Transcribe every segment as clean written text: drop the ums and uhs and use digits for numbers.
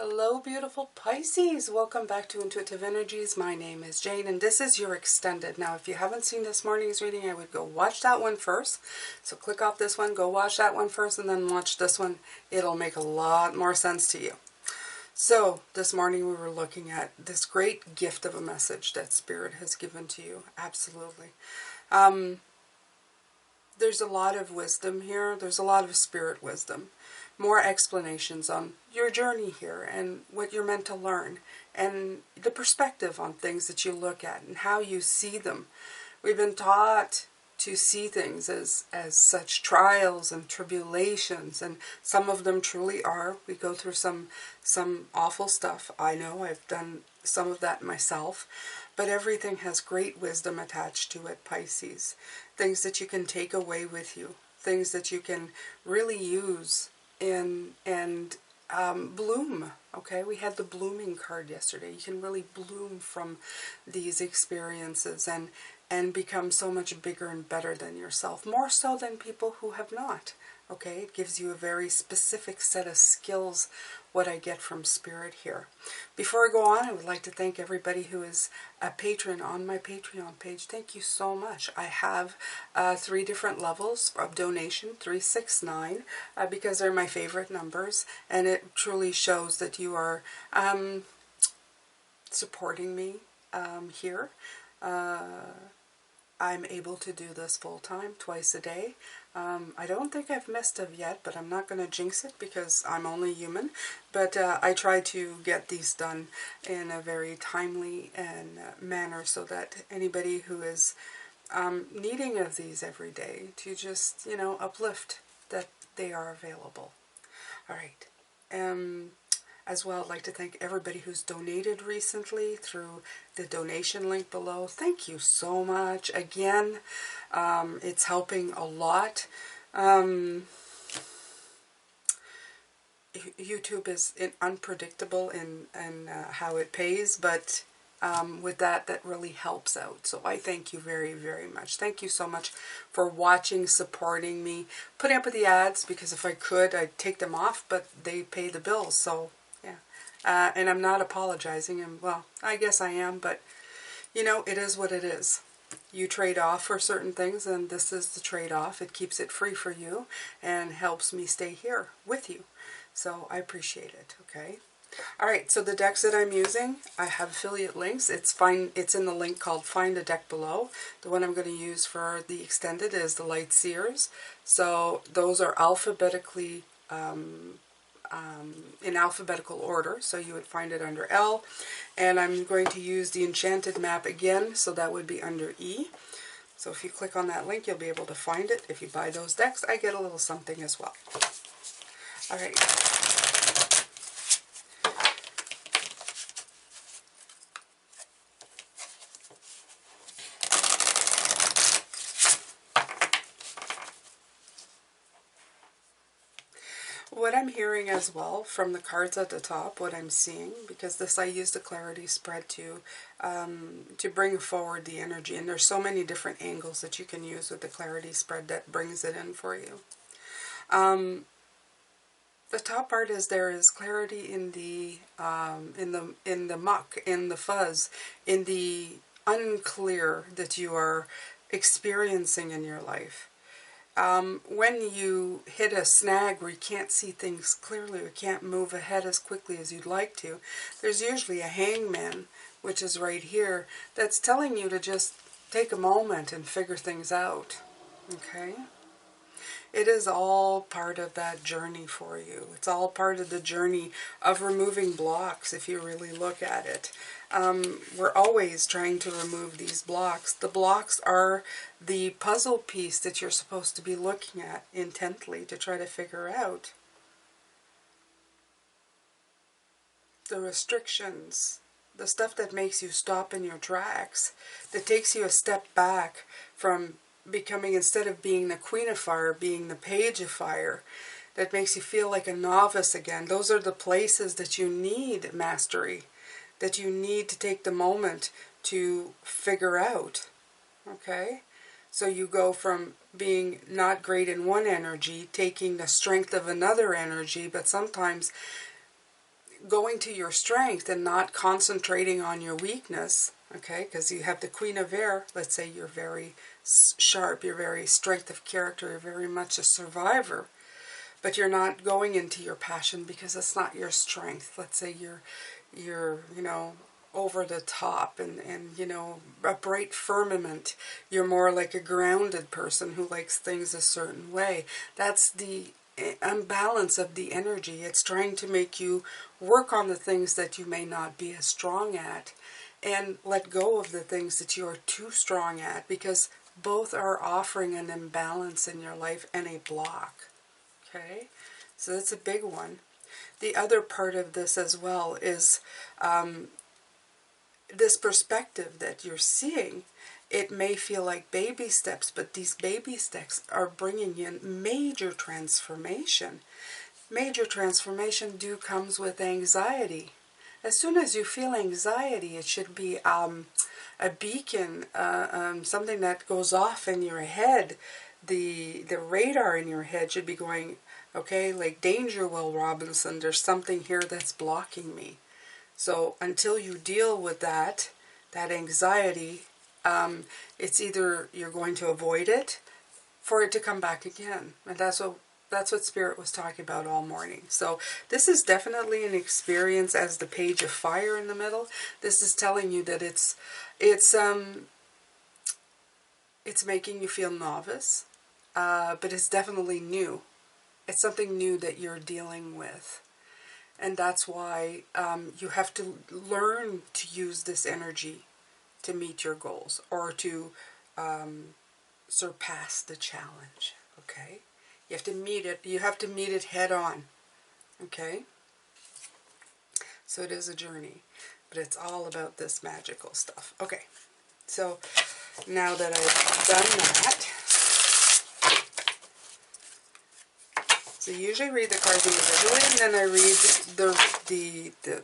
Hello, beautiful Pisces. Welcome back to Intuitive Energies. My name is Jane, and this is your extended. Now, if you haven't seen this morning's reading, I would go watch that one first. So click off this one, go watch that one first, and then watch this one. It'll make a lot more sense to you. So, this morning we were looking at this great gift of a message that Spirit has given to you. Absolutely. There's a lot of wisdom here. There's a lot of spirit wisdom. More explanations on your journey here and what you're meant to learn and the perspective on things that you look at and how you see them. We've been taught to see things as such trials and tribulations, and some of them truly are. We go through some awful stuff. I know I've done some of that myself, but everything has great wisdom attached to it, Pisces. Things that you can take away with you, things that you can really use and bloom. Okay, we had the blooming card yesterday. You can really bloom from these experiences and become so much bigger and better than yourself, more so than people who have not. Okay, it gives you a very specific set of skills, what I get from Spirit here. Before I go on, I would like to thank everybody who is a patron on my Patreon page. Thank you so much. I have 3 different levels of donation, 3, 6, 9, because they're my favorite numbers, and it truly shows that you are supporting me here. I'm able to do this full time, twice a day. I don't think I've missed it yet, but I'm not going to jinx it because I'm only human. But I try to get these done in a very timely and manner so that anybody who is needing of these every day to just, uplift that they are available. All right. As well, I'd like to thank everybody who's donated recently through the donation link below. Thank you so much. Again, it's helping a lot. YouTube is unpredictable in how it pays, but with that really helps out. So I thank you very, very much. Thank you so much for watching, supporting me, putting up with the ads, because if I could, I'd take them off, but they pay the bills, so and I'm not apologizing, and well, I guess I am, but it is what it is. You trade off for certain things, and this is the trade-off. It keeps it free for you and helps me stay here with you. So I appreciate it, okay? All right, so the decks that I'm using, I have affiliate links. It's in the link called Find a Deck below. The one I'm going to use for the extended is the Light Seers. So those are alphabetically in alphabetical order, so you would find it under L, and I'm going to use the Enchanted Map again, so that would be under E. So if you click on that link, you'll be able to find it. If you buy those decks, I get a little something as well. All right. What I'm hearing as well from the cards at the top, what I'm seeing, because this I used the clarity spread to bring forward the energy, and there's so many different angles that you can use with the clarity spread that brings it in for you. The top part is there is clarity in the muck, in the fuzz, in the unclear that you are experiencing in your life. When you hit a snag where you can't see things clearly or can't move ahead as quickly as you'd like to, there's usually a hangman, which is right here, that's telling you to just take a moment and figure things out. Okay? It is all part of that journey for you. It's all part of the journey of removing blocks, if you really look at it. We're always trying to remove these blocks. The blocks are the puzzle piece that you're supposed to be looking at intently to try to figure out. The restrictions, the stuff that makes you stop in your tracks, that takes you a step back from becoming, instead of being the Queen of Fire, being the Page of Fire, that makes you feel like a novice again. Those are the places that you need mastery, that you need to take the moment to figure out. Okay? So you go from being not great in one energy, taking the strength of another energy, but sometimes going to your strength and not concentrating on your weakness, okay, because you have the Queen of Air. Let's say you're very sharp, you're very strength of character, you're very much a survivor, but you're not going into your passion because it's not your strength. Let's say you're you know, over the top and you know, a bright firmament. You're more like a grounded person who likes things a certain way. That's the imbalance of the energy. It's trying to make you work on the things that you may not be as strong at and let go of the things that you are too strong at, because both are offering an imbalance in your life and a block. Okay, so that's a big one. The other part of this as well is this perspective that you're seeing. It may feel like baby steps, but these baby steps are bringing in major transformation. Major transformation comes with anxiety. As soon as you feel anxiety, it should be a beacon, something that goes off in your head. The radar in your head should be going, okay, like danger, Will Robinson, there's something here that's blocking me. So until you deal with that anxiety, it's either you're going to avoid it for it to come back again. And that's what Spirit was talking about all morning. So this is definitely an experience as the Page of Fire in the middle. This is telling you that it's making you feel novice, but it's definitely new. It's something new that you're dealing with. And that's why you have to learn to use this energy to meet your goals or to surpass the challenge. Okay? You have to meet it. You have to meet it head on. Okay? So it is a journey, but it's all about this magical stuff. Okay. So now that I've done that, so I usually read the cards individually, and then I read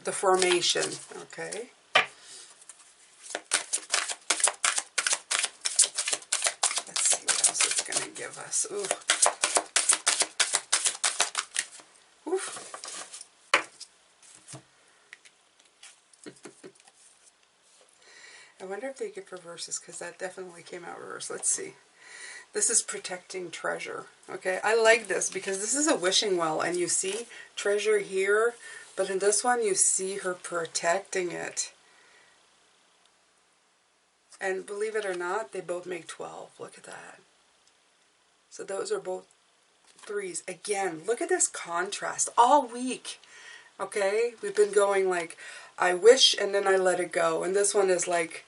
the formation. Okay. Let's see what else it's going to give us. Ooh. Oof. I wonder if they get reverses, because that definitely came out reverse. Let's see. This is protecting treasure. Okay, I like this because this is a wishing well, and you see treasure here, but in this one you see her protecting it. And believe it or not, they both make 12. Look at that. So those are both threes. Again, look at this contrast all week. Okay, we've been going like, I wish and then I let it go. And this one is like,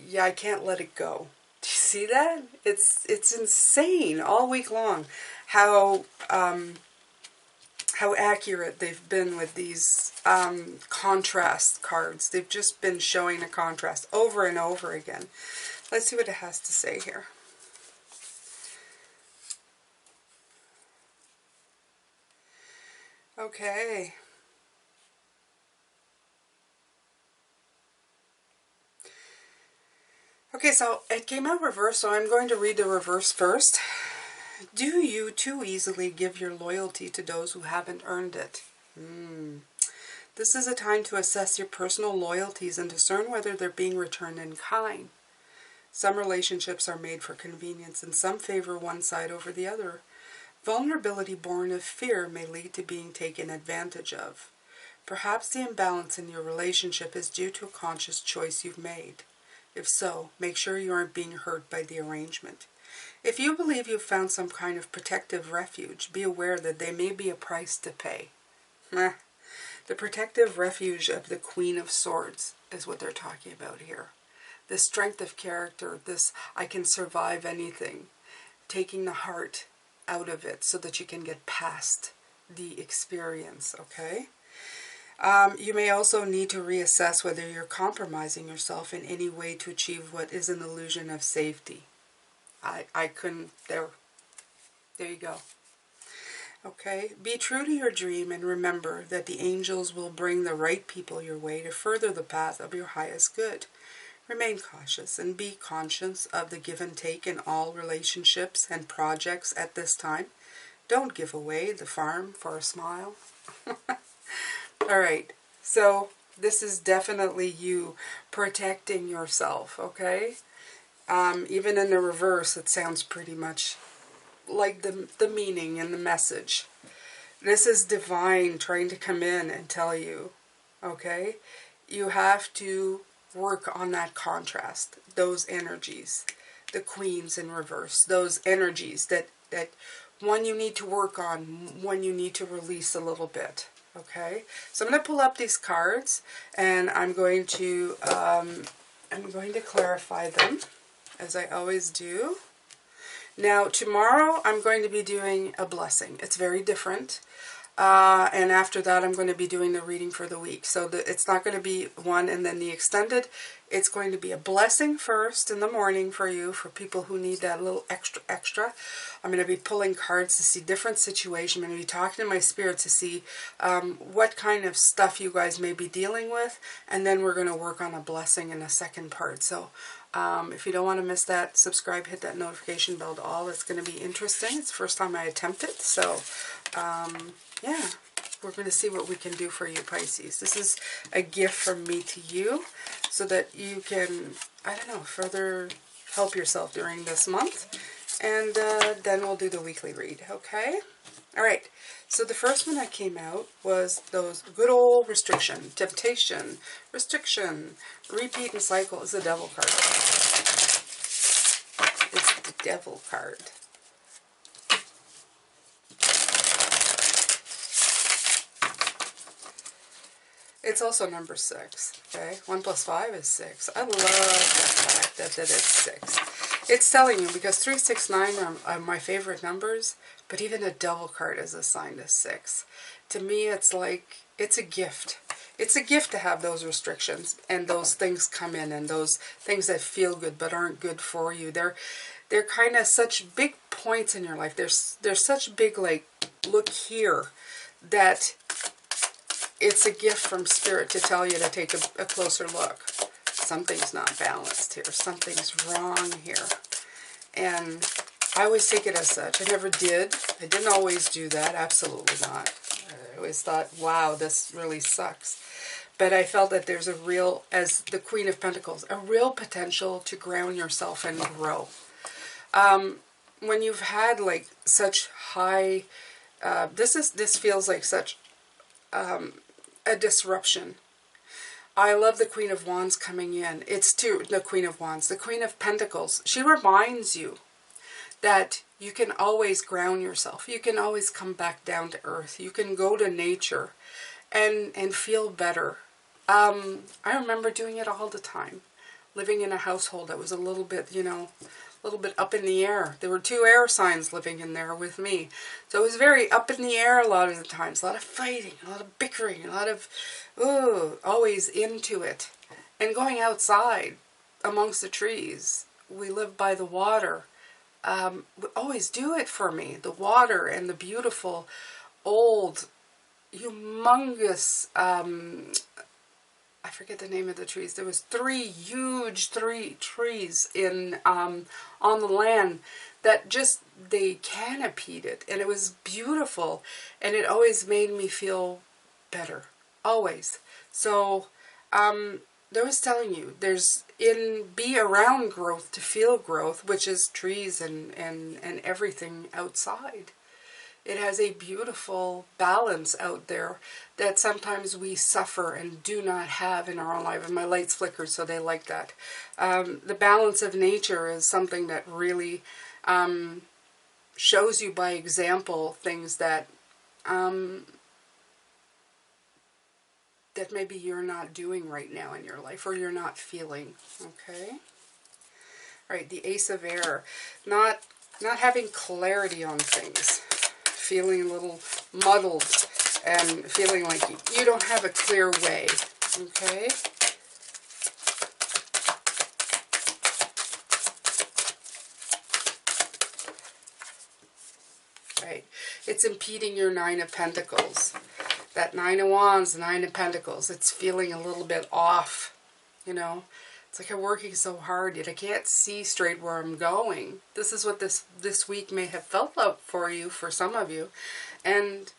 yeah, I can't let it go. Do you see that? It's insane all week long how accurate they've been with these contrast cards. They've just been showing the contrast over and over again. Let's see what it has to say here. Okay. Okay, so it came out reverse, so I'm going to read the reverse first. Do you too easily give your loyalty to those who haven't earned it? This is a time to assess your personal loyalties and discern whether they're being returned in kind. Some relationships are made for convenience, and some favor one side over the other. Vulnerability born of fear may lead to being taken advantage of. Perhaps the imbalance in your relationship is due to a conscious choice you've made. If so, make sure you aren't being hurt by the arrangement. If you believe you've found some kind of protective refuge, be aware that there may be a price to pay. The protective refuge of the Queen of Swords is what they're talking about here. The strength of character, this I can survive anything, taking the heart out of it so that you can get past the experience, okay? You may also need to reassess whether you're compromising yourself in any way to achieve what is an illusion of safety. I couldn't, there you go. Okay, be true to your dream and remember that the angels will bring the right people your way to further the path of your highest good. Remain cautious and be conscious of the give and take in all relationships and projects at this time. Don't give away the farm for a smile. All right, So this is definitely you protecting yourself, okay? Even in the reverse, it sounds pretty much like the meaning and the message. This is divine trying to come in and tell you, okay? You have to work on that contrast, those energies, the queens in reverse, those energies that one you need to work on, one you need to release a little bit, okay? So I'm going to pull up these cards, and I'm going to clarify them, as I always do. Now, tomorrow I'm going to be doing a blessing. It's very different. And after that, I'm going to be doing the reading for the week. So it's not going to be one and then the extended. It's going to be a blessing first in the morning for you, for people who need that little extra. I'm going to be pulling cards to see different situations. I'm going to be talking to my spirit to see what kind of stuff you guys may be dealing with. And then we're going to work on a blessing in the second part. So if you don't want to miss that, subscribe, hit that notification bell to all. It's going to be interesting. It's the first time I attempt it. So yeah, we're going to see what we can do for you, Pisces. This is a gift from me to you so that you can, I don't know, further help yourself during this month. And then we'll do the weekly read, okay? All right, so the first one that came out was those good old restriction, temptation, restriction, repeat and cycle is the devil card. It's the devil card. It's also number 6, okay? 1 plus 5 is 6. I love that fact that it's 6. It's telling you, because 3, 6, 9 are my favorite numbers, but even a devil card is assigned as 6. To me, it's like, it's a gift. It's a gift to have those restrictions and those things come in and those things that feel good but aren't good for you. They're kind of such big points in your life. They're such big, like, look here, that it's a gift from Spirit to tell you to take a closer look. Something's not balanced here. Something's wrong here. And I always take it as such. I never did. I didn't always do that. Absolutely not. I always thought, wow, this really sucks. But I felt that there's a real, as the Queen of Pentacles, a real potential to ground yourself and grow. When you've had like such high, this feels like such a disruption. I love the Queen of Wands coming in. It's to the Queen of Wands, the Queen of Pentacles. She reminds you that you can always ground yourself. You can always come back down to earth. You can go to nature and feel better. I remember doing it all the time. Living in a household that was a little bit, you know, a little bit up in the air. There were 2 air signs living in there with me. So it was very up in the air a lot of the times. A lot of fighting, a lot of bickering, a lot of, always into it. And going outside amongst the trees. We live by the water. Would always do it for me. The water and the beautiful, old, humongous, I forget the name of the trees. There was 3 huge trees in on the land that just, they canopied it, and it was beautiful, and it always made me feel better, always. So there was telling you, there's be around growth to feel growth, which is trees and everything outside. It has a beautiful balance out there that sometimes we suffer and do not have in our own life. And my lights flickered, so they like that. The balance of nature is something that really shows you by example things that that maybe you're not doing right now in your life, or you're not feeling. Okay? All right, the Ace of Air. Not having clarity on things. Feeling a little muddled and feeling like you don't have a clear way, okay? Right. It's impeding your 9 of Pentacles. That 9 of Wands, 9 of Pentacles, it's feeling a little bit off, you know? It's like I'm working so hard, yet I can't see straight where I'm going. This is what this week may have felt like for you, for some of you. And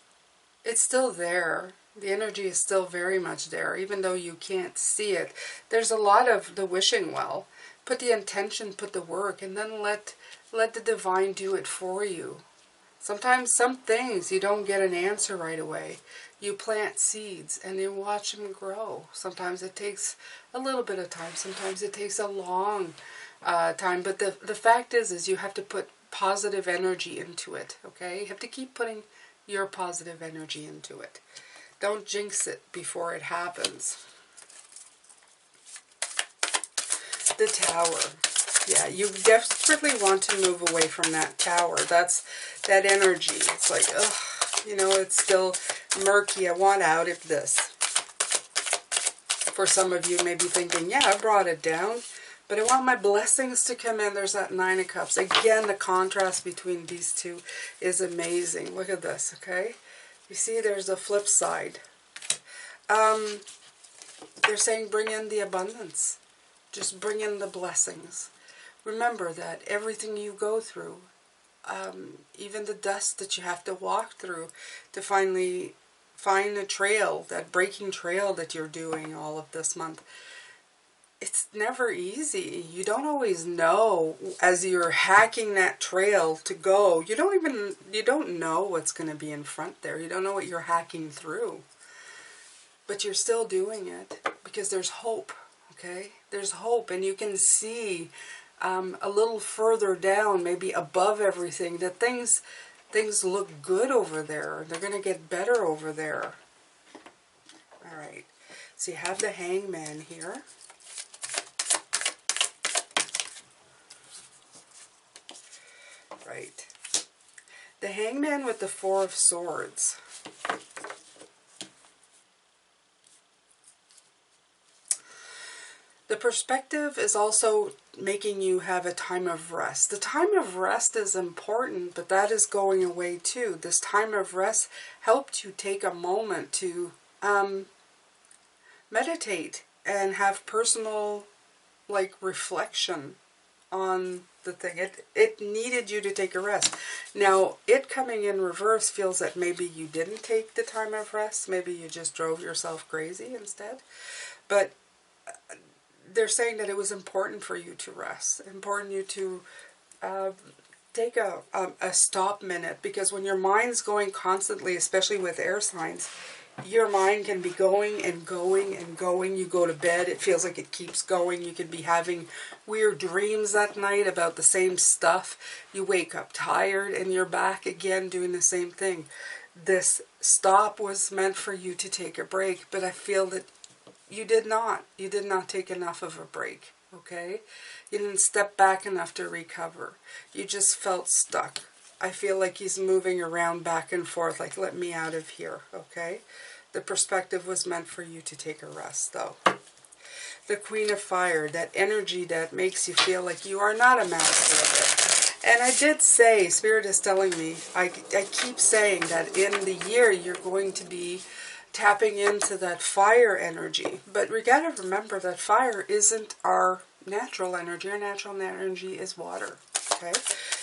it's still there, The energy is still very much there, even though you can't see it. There's a lot of the wishing well. Put the intention, put the work, and then let the divine do it for you. Sometimes some things you don't get an answer right away. You plant seeds and you watch them grow. Sometimes it takes a little bit of time. Sometimes it takes a long time. But the fact is you have to put positive energy into it, okay? You have to keep putting your positive energy into it. Don't jinx it before it happens. The Tower. Yeah, you desperately want to move away from that Tower. That's that energy. It's like, ugh, you know, it's still murky. I want out of this. For some of you may be thinking, yeah, I brought it down, but I want my blessings to come in. There's that Nine of Cups. Again, the contrast between these two is amazing. Look at this, okay? You see, there's a flip side. They're saying bring in the abundance. Just bring in the blessings. Remember that everything you go through, even the dust that you have to walk through to finally find a trail, that breaking trail that you're doing all of this month, it's never easy. You don't always know as you're hacking that trail to go. You don't know what's going to be in front there. You don't know what you're hacking through. But you're still doing it because there's hope, okay? There's hope, and you can see a little further down, maybe above everything, that things look good over there. They're going to get better over there. All right. So you have the Hangman here. Right. The Hangman with the Four of Swords. The perspective is also making you have a time of rest. The time of rest is important, but that is going away too. This time of rest helped you take a moment to meditate and have personal, like, reflection on the thing. It needed you to take a rest. Now, it coming in reverse feels that maybe you didn't take the time of rest. Maybe you just drove yourself crazy instead. But they're saying that it was important for you to rest, important you to take a stop minute, because when your mind's going constantly, especially with air signs, your mind can be going and going and going. You go to bed, it feels like it keeps going. You could be having weird dreams at night about the same stuff. You wake up tired and you're back again doing the same thing. This stop was meant for you to take a break, but I feel that you did not. You did not take enough of a break, okay? You didn't step back enough to recover. You just felt stuck. I feel like he's moving around back and forth, like, let me out of here, okay? The perspective was meant for you to take a rest, though. The Queen of Fire, that energy that makes you feel like you are not a master of it. And I did say, Spirit is telling me, I keep saying that in the year you're going to be tapping into that fire energy. But we got to remember that fire isn't our natural energy. Our natural energy is water, okay?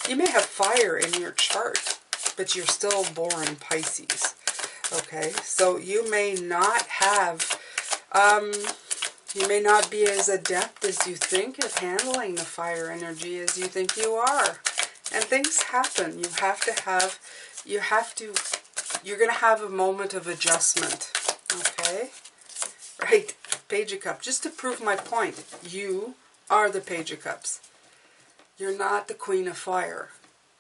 You may have fire in your chart, but you're still born Pisces, okay? So you may not have, you may not be as adept as you think at handling the fire energy as you think you are. And things happen. You're going to have a moment of adjustment, okay? Right, Page of Cups. Just to prove my point, you are the Page of Cups. You're not the Queen of Fire.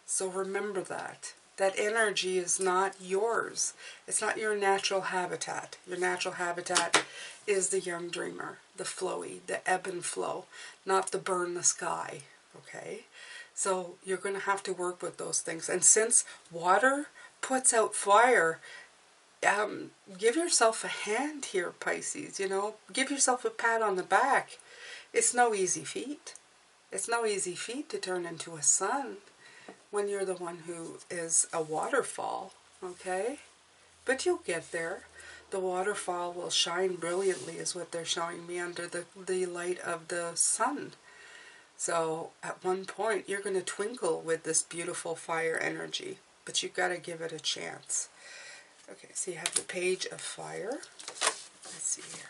So remember that. That energy is not yours. It's not your natural habitat. Your natural habitat is the young dreamer, the flowy, the ebb and flow, not the burn the sky, okay? So you're going to have to work with those things. And since water puts out fire, give yourself a hand here, Pisces, you know. Give yourself a pat on the back. It's no easy feat. It's no easy feat to turn into a sun when you're the one who is a waterfall, okay? But you'll get there. The waterfall will shine brilliantly, is what they're showing me, under the light of the sun. So at one point, you're going to twinkle with this beautiful fire energy, but you've got to give it a chance. Okay, so you have the Page of Fire. Let's see here.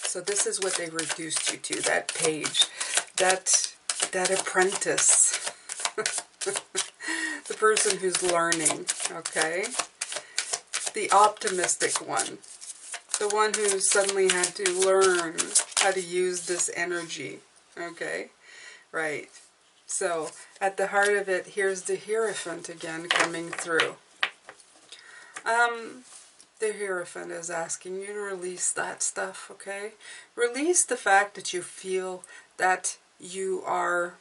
So this is what they reduced you to, that page, that apprentice, the person who's learning, okay? The optimistic one, the one who suddenly had to learn how to use this energy, okay? Right. So, at the heart of it, here's the Hierophant again coming through. The Hierophant is asking you to release that stuff, okay? Release the fact that you feel that you're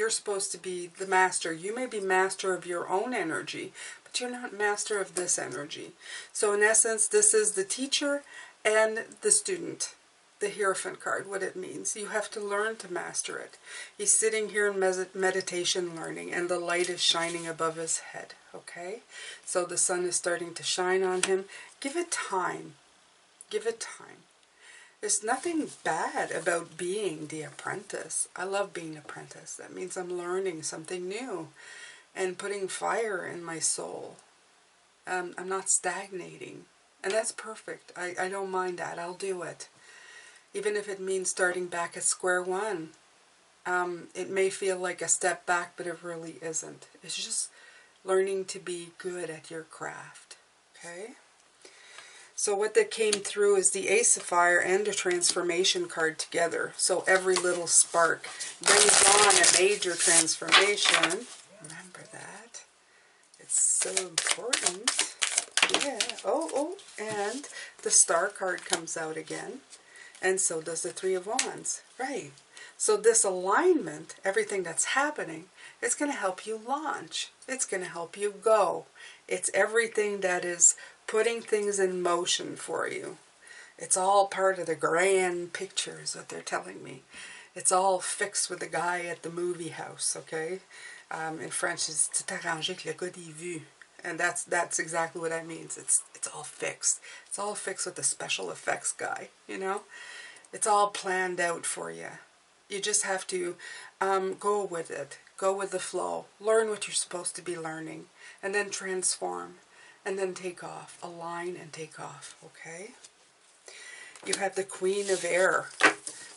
supposed to be the master. You may be master of your own energy, but you're not master of this energy. So in essence, this is the teacher and the student. The Hierophant card, what it means. You have to learn to master it. He's sitting here in meditation learning, and the light is shining above his head, okay? So the sun is starting to shine on him. Give it time. Give it time. There's nothing bad about being the apprentice. I love being apprentice. That means I'm learning something new and putting fire in my soul. I'm not stagnating. And that's perfect. I don't mind that. I'll do it. Even if it means starting back at square one. It may feel like a step back, but it really isn't. It's just learning to be good at your craft. Okay? So what that came through is the Ace of Fire and a transformation card together. So every little spark brings on a major transformation. Remember that. It's so important. Yeah. Oh, and the Star card comes out again. And so does the Three of Wands. Right. So this alignment, everything that's happening, it's going to help you launch. It's going to help you go. It's everything that is putting things in motion for you. It's all part of the grand picture is what they're telling me. It's all fixed with the guy at the movie house, okay? In French, it's tout arrangé avec le gars des vues. And that's exactly what that means. It's all fixed. It's all fixed with the special effects guy, you know? It's all planned out for you. You just have to go with it. Go with the flow. Learn what you're supposed to be learning. And then transform. And then take off. Align and take off. Okay? You have the Queen of Air.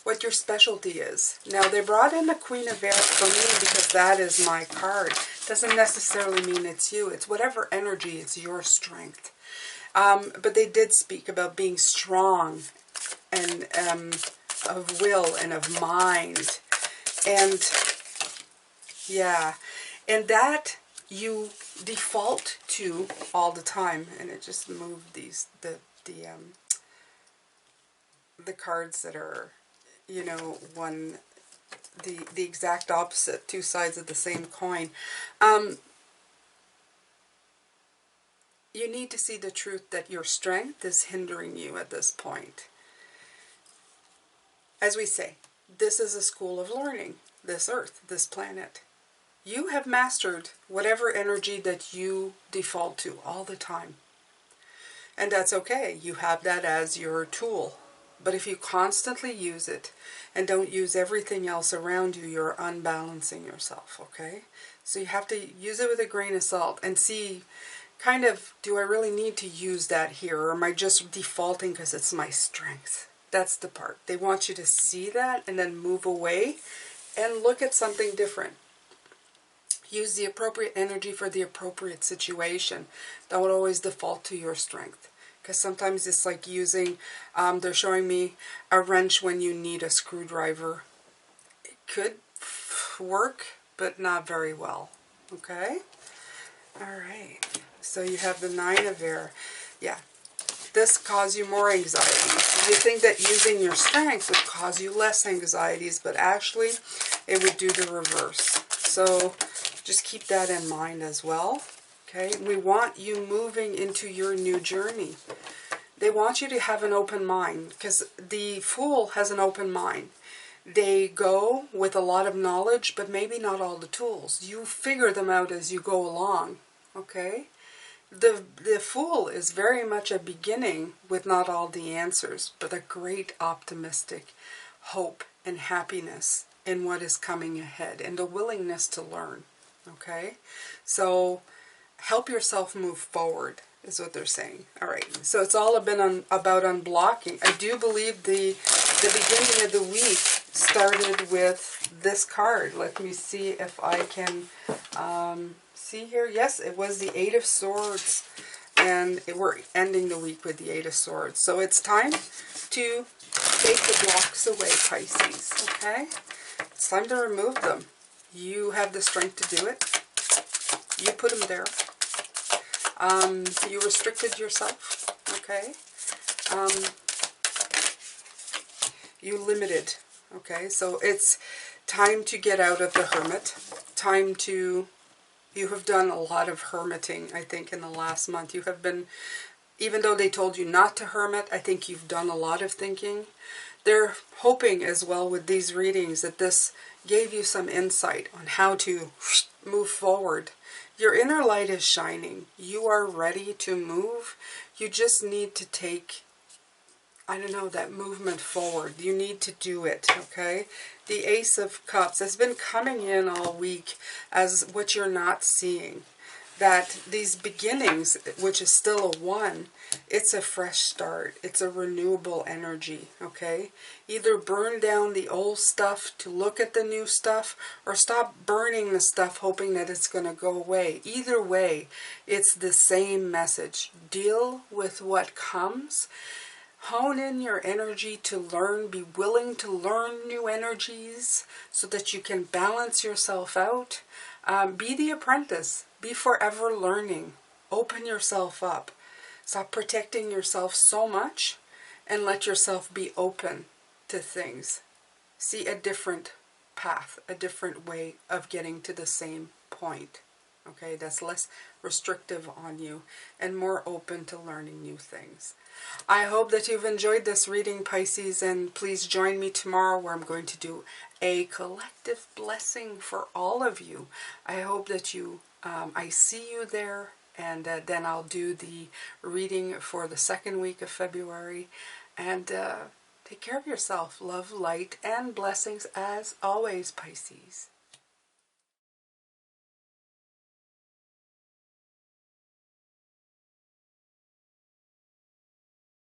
What your specialty is. Now, they brought in the Queen of Air for me because that is my card. Doesn't necessarily mean it's you. It's whatever energy. It's your strength. But they did speak about being strong and of will and of mind. And, yeah. And that you default to all the time. And it just moved the cards that are, you know, the exact opposite, two sides of the same coin. You need to see the truth that your strength is hindering you at this point. As we say, this is a school of learning, this earth, this planet. You have mastered whatever energy that you default to all the time. And that's okay. You have that as your tool. But if you constantly use it and don't use everything else around you, you're unbalancing yourself, okay? So you have to use it with a grain of salt and see, kind of, do I really need to use that here? Or am I just defaulting because it's my strength? That's the part. They want you to see that and then move away and look at something different. Use the appropriate energy for the appropriate situation. Don't always default to your strength. Because sometimes it's like using, they're showing me a wrench when you need a screwdriver. It could work, but not very well. Okay? Alright. So you have the Nine of Air. Yeah. This causes you more anxiety. You think that using your strength would cause you less anxieties, but actually it would do the reverse. So just keep that in mind as well. Okay, we want you moving into your new journey. They want you to have an open mind because the Fool has an open mind. They go with a lot of knowledge, but maybe not all the tools. You figure them out as you go along. Okay? The Fool is very much a beginning with not all the answers, but a great optimistic hope and happiness in what is coming ahead and the willingness to learn. Okay? So help yourself move forward is what they're saying. All right. So it's all been about unblocking. I do believe the beginning of the week started with this card. Let me see if I can see here. Yes, it was the Eight of Swords. And we're ending the week with the Eight of Swords. So it's time to take the blocks away, Pisces. Okay? It's time to remove them. You have the strength to do it. You put them there. You restricted yourself. Okay? You limited. Okay? So it's time to get out of the hermit. Time to... You have done a lot of hermiting, I think, in the last month. You have been, even though they told you not to hermit, I think you've done a lot of thinking. They're hoping as well with these readings that this gave you some insight on how to move forward. Your inner light is shining. You are ready to move. You just need to take, I don't know, that movement forward. You need to do it, okay? The Ace of Cups has been coming in all week as what you're not seeing. That these beginnings, which is still a 1, it's a fresh start. It's a renewable energy, okay? Either burn down the old stuff to look at the new stuff, or stop burning the stuff hoping that it's going to go away. Either way, it's the same message. Deal with what comes. Hone in your energy to learn. Be willing to learn new energies so that you can balance yourself out. Be the apprentice. Be forever learning. Open yourself up. Stop protecting yourself so much and let yourself be open to things. See a different path, a different way of getting to the same point. Okay, that's less restrictive on you and more open to learning new things. I hope that you've enjoyed this reading, Pisces, and please join me tomorrow where I'm going to do a collective blessing for all of you. I hope that I see you there, and then I'll do the reading for the second week of February. And take care of yourself. Love, light, and blessings as always, Pisces.